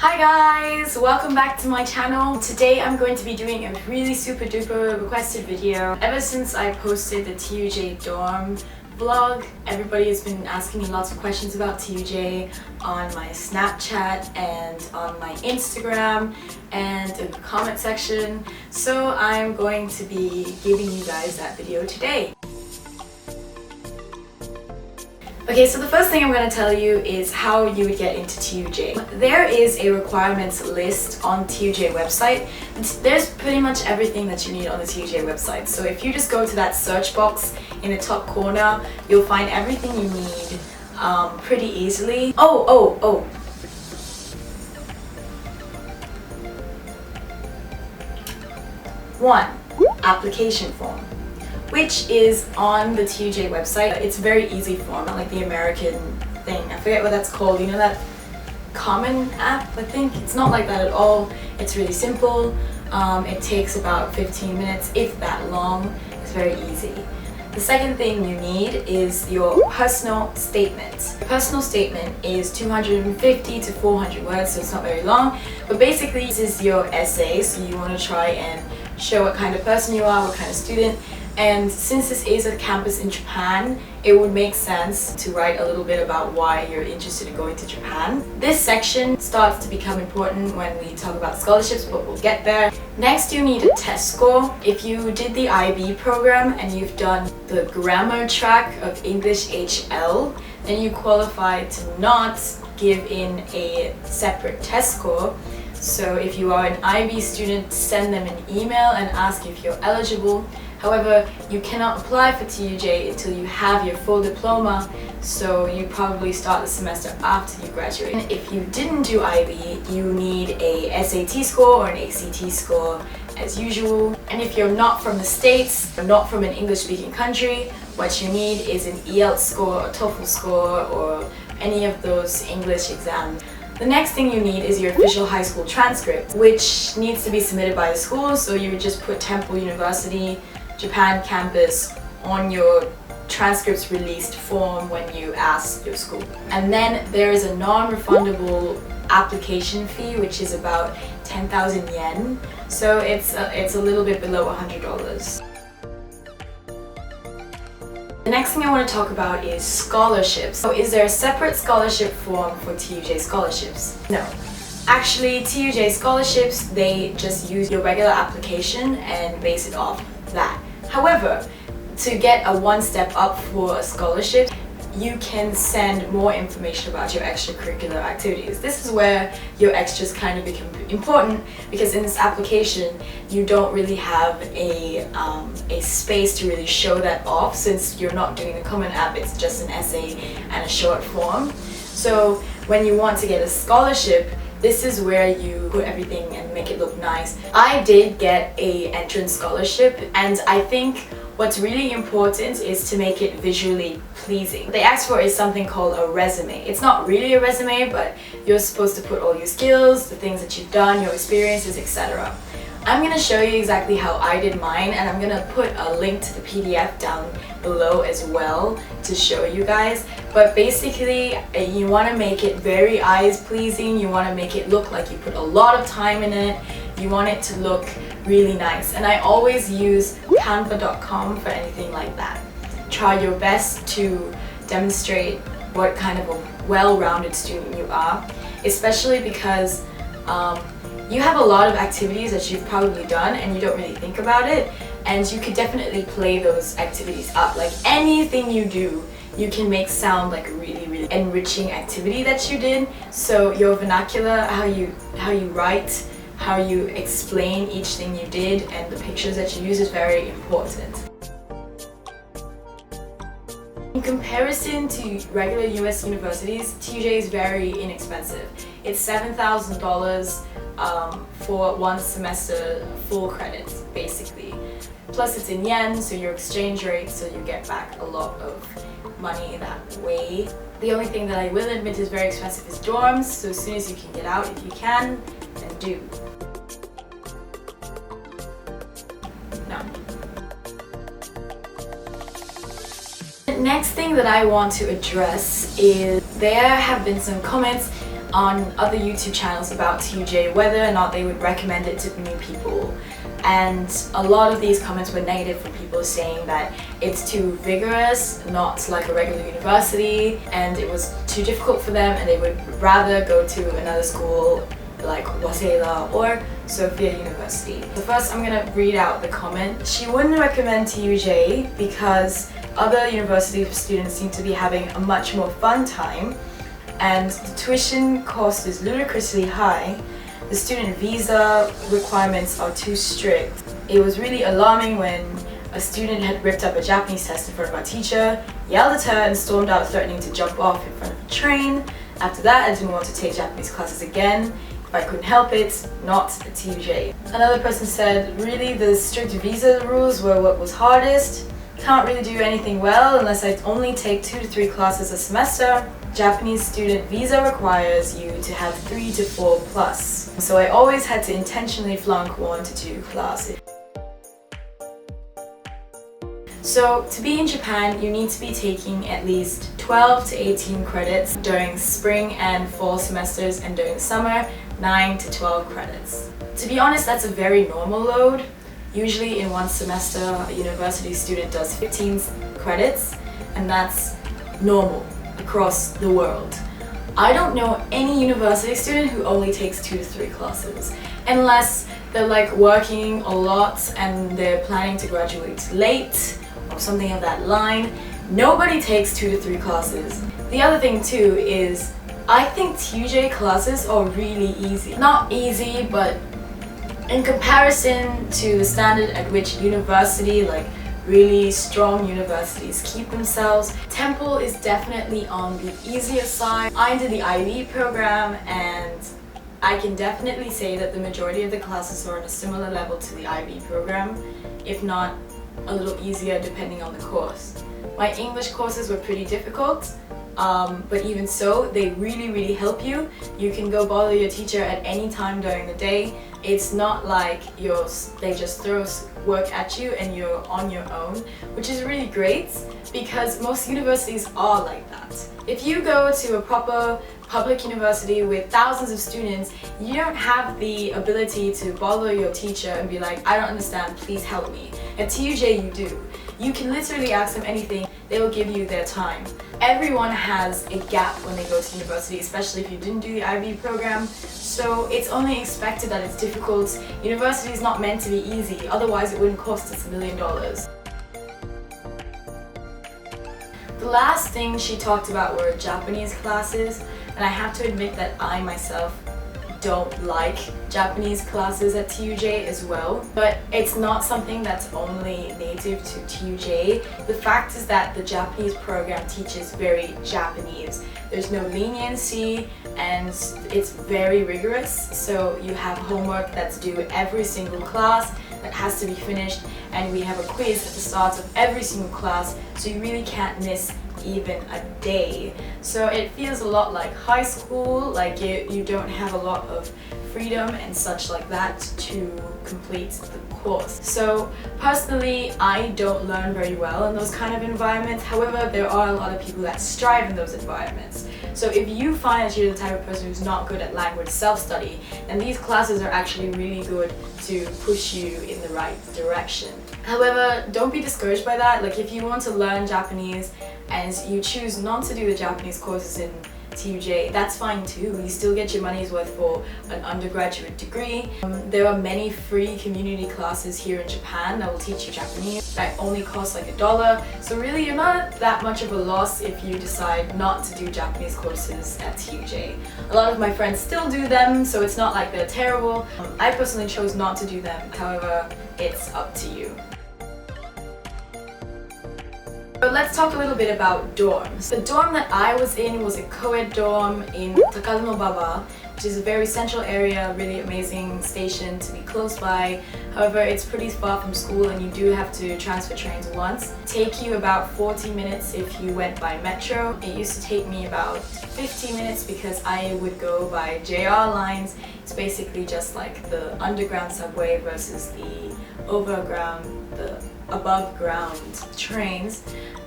Hi guys! Welcome back to my channel. Today I'm going to be doing a really super duper requested video. Ever since I posted the TUJ dorm vlog, everybody has been asking me lots of questions about TUJ on my Snapchat and on my Instagram and in the comment section. So I'm going to be giving you guys that video today. Okay, so the first thing I'm going to tell you is how you would get into TUJ. There is a requirements list on TUJ website. There's pretty much everything that you need on the TUJ website. So if you just go to that search box in the top corner, you'll find everything you need pretty easily. One, application form, which is on the TUJ website. It's a very easy form, not like the American thing. I forget what that's called. You know that common app? I think it's not like that at all. It's really simple. It takes about 15 minutes, if that long. It's very easy. The second thing you need is your personal statement. The personal statement is 250 to 400 words, so it's not very long. But basically, this is your essay, so you want to try and show what kind of person you are, what kind of student. And since this is a campus in Japan, it would make sense to write a little bit about why you're interested in going to Japan. This section starts to become important when we talk about scholarships, but we'll get there. Next, you need a test score. If you did the IB program and you've done the grammar track of English HL, then you qualify to not give in a separate test score. So if you are an IB student, send them an email and ask if you're eligible. However, you cannot apply for TUJ until you have your full diploma, so you probably start the semester after you graduate. And if you didn't do IB, you need a SAT score or an ACT score as usual. And if you're not from the States, or not from an English-speaking country, what you need is an IELTS score, a TOEFL score, or any of those English exams. The next thing you need is your official high school transcript, which needs to be submitted by the school, so you would just put Temple University, Japan campus on your transcripts released form when you ask your school. And then there is a non-refundable application fee, which is about 10,000 yen, so it's a little bit below $100. The next thing I want to talk about is scholarships. So is there a separate scholarship form for TUJ scholarships? No. Actually, TUJ scholarships, they just use your regular application and base it off that. However, to get a one step up for a scholarship, you can send more information about your extracurricular activities. This is where your extras kind of become important, because in this application you don't really have a space to really show that off, since you're not doing the common app. It's just an essay and a short form. So when you want to get a scholarship, this is where you put everything and make it look nice. I did get an entrance scholarship, and I think what's really important is to make it visually pleasing. What they asked for is something called a resume. It's not really a resume, but you're supposed to put all your skills, the things that you've done, your experiences, etc. I'm going to show you exactly how I did mine, and I'm going to put a link to the PDF down below as well to show you guys. But basically, you want to make it very eyes pleasing. You want to make it look like you put a lot of time in it. You want it to look really nice. And I always use canva.com for anything like that. Try your best to demonstrate what kind of a well-rounded student you are, especially because you have a lot of activities that you've probably done and you don't really think about it, and you could definitely play those activities up. Like anything you do, you can make sound like a really, really enriching activity that you did. So your vernacular, how you write, how you explain each thing you did, and the pictures that you use is very important. In comparison to regular US universities, TUJ is very inexpensive. It's $7,000 for one semester, full credits basically. Plus it's in yen, so your exchange rate, so you get back a lot of money that way. The only thing that I will admit is very expensive is dorms, so as soon as you can get out, if you can, then do. The next thing that I want to address is there have been some comments on other YouTube channels about 𝕤𝕤𝕤, whether or not they would recommend it to new people. And a lot of these comments were negative from people saying that it's too vigorous, not like a regular university, and it was too difficult for them and they would rather go to another school like 𝕙𝕖𝕣𝕖 or Sophia University. So first I'm gonna read out the comment. She wouldn't recommend 𝕤𝕤𝕤 because other university students seem to be having a much more fun time, and the tuition cost is ludicrously high. The student visa requirements are too strict. It was really alarming when a student had ripped up a Japanese test in front of our teacher, yelled at her and stormed out threatening to jump off in front of a train. After that, I didn't want to take Japanese classes again. If I couldn't help it, not a 𝕤𝕤𝕤. Another person said, really the strict visa rules were what was hardest. Can't really do anything well unless I only take 2 to 3 classes a semester. Japanese student visa requires you to have 3 to 4 plus. So I always had to intentionally flunk 1 to 2 classes. So to be in Japan, you need to be taking at least 12 to 18 credits during spring and fall semesters, and during summer, 9 to 12 credits. To be honest, that's a very normal load. Usually in one semester, a university student does 15 credits, and that's normal across the world. I don't know any university student who only takes 2 to 3 classes, unless they're like working a lot and they're planning to graduate late or something of that line. Nobody takes 2 to 3 classes. The other thing too is I think 𝕤𝕤𝕤 classes are really easy. Not easy, but in comparison to the standard at which university, like really strong universities, keep themselves, Temple is definitely on the easier side. I did the IB program and I can definitely say that the majority of the classes are on a similar level to the IB program, if not a little easier depending on the course. My English courses were pretty difficult, but even so, they really help you. You can go bother your teacher at any time during the day. It's not like they just throw work at you and you're on your own, which is really great because most universities are like that. If you go to a proper public university with thousands of students, you don't have the ability to bother your teacher and be like, I don't understand, please help me. At 𝕤𝕤𝕤 you do. You can literally ask them anything, they will give you their time. Everyone has a gap when they go to university, especially if you didn't do the IB program. So it's only expected that it's difficult. University is not meant to be easy, otherwise it wouldn't cost us $1 million. The last thing she talked about were Japanese classes, and I have to admit that I myself don't like Japanese classes at 𝕤𝕤𝕤 as well, but it's not something that's only native to 𝕤𝕤𝕤. The fact is that the Japanese program teaches very Japanese. There's no leniency and it's very rigorous, so you have homework that's due every single class that has to be finished, and we have a quiz at the start of every single class, so you really can't miss even a day. So it feels a lot like high school, like you don't have a lot of freedom and such like that to complete the course. So personally, I don't learn very well in those kind of environments. However, there are a lot of people that strive in those environments. So if you find that you're the type of person who's not good at language self-study, then these classes are actually really good to push you in the right direction. However, don't be discouraged by that. Like if you want to learn Japanese and you choose not to do the Japanese courses in 𝕤𝕤𝕤, that's fine too. You still get your money's worth for an undergraduate degree. There are many free community classes here in Japan that will teach you Japanese that only cost like $1. So really you're not that much of a loss if you decide not to do Japanese courses at 𝕤𝕤𝕤. A lot of my friends still do them, so it's not like they're terrible. I personally chose not to do them. However, it's up to you. But let's talk a little bit about dorms. The dorm that I was in was a co-ed dorm in 𝕚𝕚𝕚𝕚, which is a very central area, really amazing station to be close by. However, it's pretty far from school and you do have to transfer trains once. Take you about 40 minutes if you went by metro. It used to take me about 15 minutes because I would go by JR lines It's basically just like the underground subway versus the above ground trains.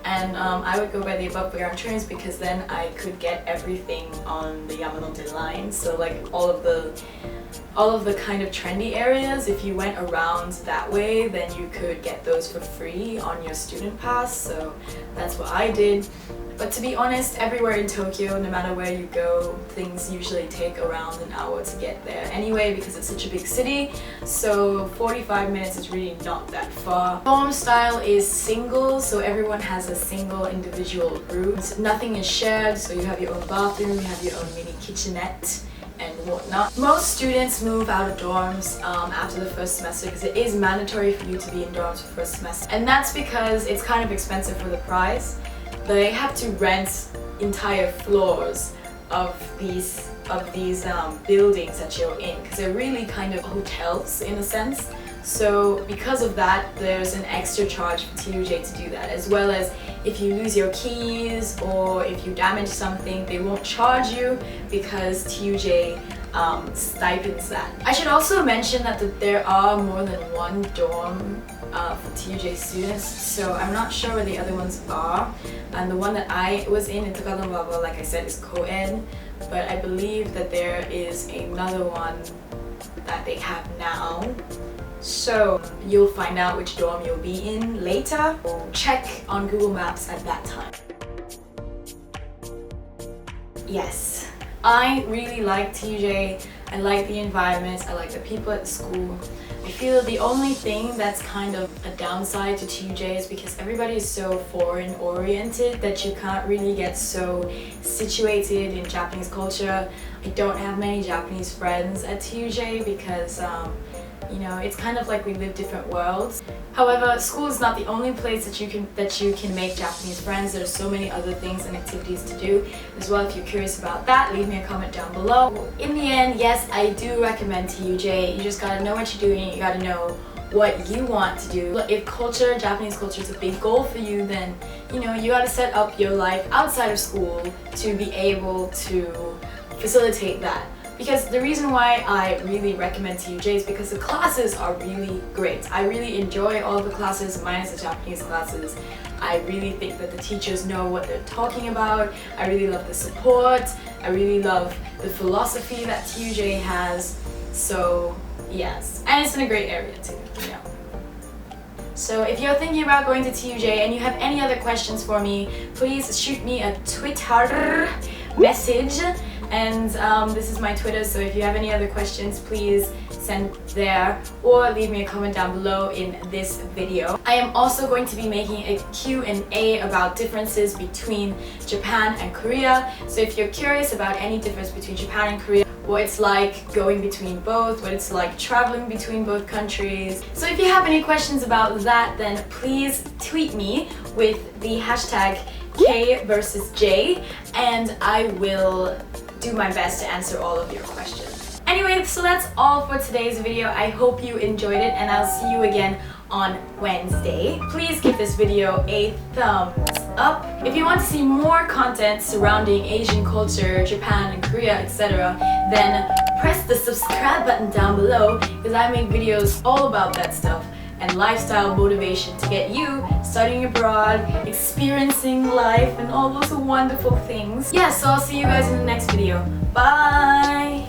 And I would go by the above ground trains because then I could get everything on the Yamanote line. So like all of the kind of trendy areas, if you went around that way, then you could get those for free on your student pass. So that's what I did. But to be honest, everywhere in Tokyo, no matter where you go, things usually take around an hour to get there anyway because it's such a big city. So 45 minutes is really not that far. Dorm style is single, so everyone has a single individual room. Nothing is shared, so you have your own bathroom, you have your own mini kitchenette and whatnot. Most students move out of dorms after the first semester because it is mandatory for you to be in dorms for first semester. And that's because it's kind of expensive for the price. They have to rent entire floors of these buildings that you're in because they're really kind of hotels in a sense. So because of that, there's an extra charge for TUJ to do that, as well as if you lose your keys or if you damage something, they won't charge you because TUJ stipends that. I should also mention that there are more than one dorm for TUJ students, so I'm not sure where the other ones are. And the one that I was in 𝕚𝕚𝕚𝕚, like I said, is co-ed, but I believe that there is another one that they have now. So you'll find out which dorm you'll be in later. Check on Google Maps at that time. Yes, I really like TUJ. I like the environment, I like the people at the school. I feel the only thing that's kind of a downside to TUJ is because everybody is so foreign oriented that you can't really get so situated in Japanese culture. I don't have many Japanese friends at TUJ because you know, it's kind of like we live different worlds. However, school is not the only place that you can make Japanese friends. There are so many other things and activities to do as well. If you're curious about that, leave me a comment down below. In the end, yes, I do recommend TUJ. You just gotta know what you're doing. You gotta know what you want to do. If Japanese culture is a big goal for you, then you know you gotta set up your life outside of school to be able to facilitate that. Because the reason why I really recommend TUJ is because the classes are really great. I really enjoy all the classes minus the Japanese classes. I really think that the teachers know what they're talking about. I really love the support. I really love the philosophy that TUJ has. So yes, and it's in a great area too, you know. So if you're thinking about going to TUJ and you have any other questions for me, please shoot me a Twitter message. And this is my Twitter, so if you have any other questions, please send there or leave me a comment down below in this video. I am also going to be making a Q&A about differences between Japan and Korea. So if you're curious about any difference between Japan and Korea, what it's like going between both, what it's like traveling between both countries. So if you have any questions about that, then please tweet me with the hashtag K versus J, and I will do my best to answer all of your questions. Anyway, so that's all for today's video. I hope you enjoyed it, and I'll see you again on Wednesday. Please give this video a thumbs up. If you want to see more content surrounding Asian culture, Japan and Korea, etc., then press the subscribe button down below because I make videos all about that stuff and lifestyle motivation to get you studying abroad, experiencing life, and all those wonderful things. Yeah, so I'll see you guys in the next video. Bye!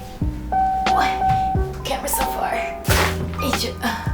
Oh, camera so far.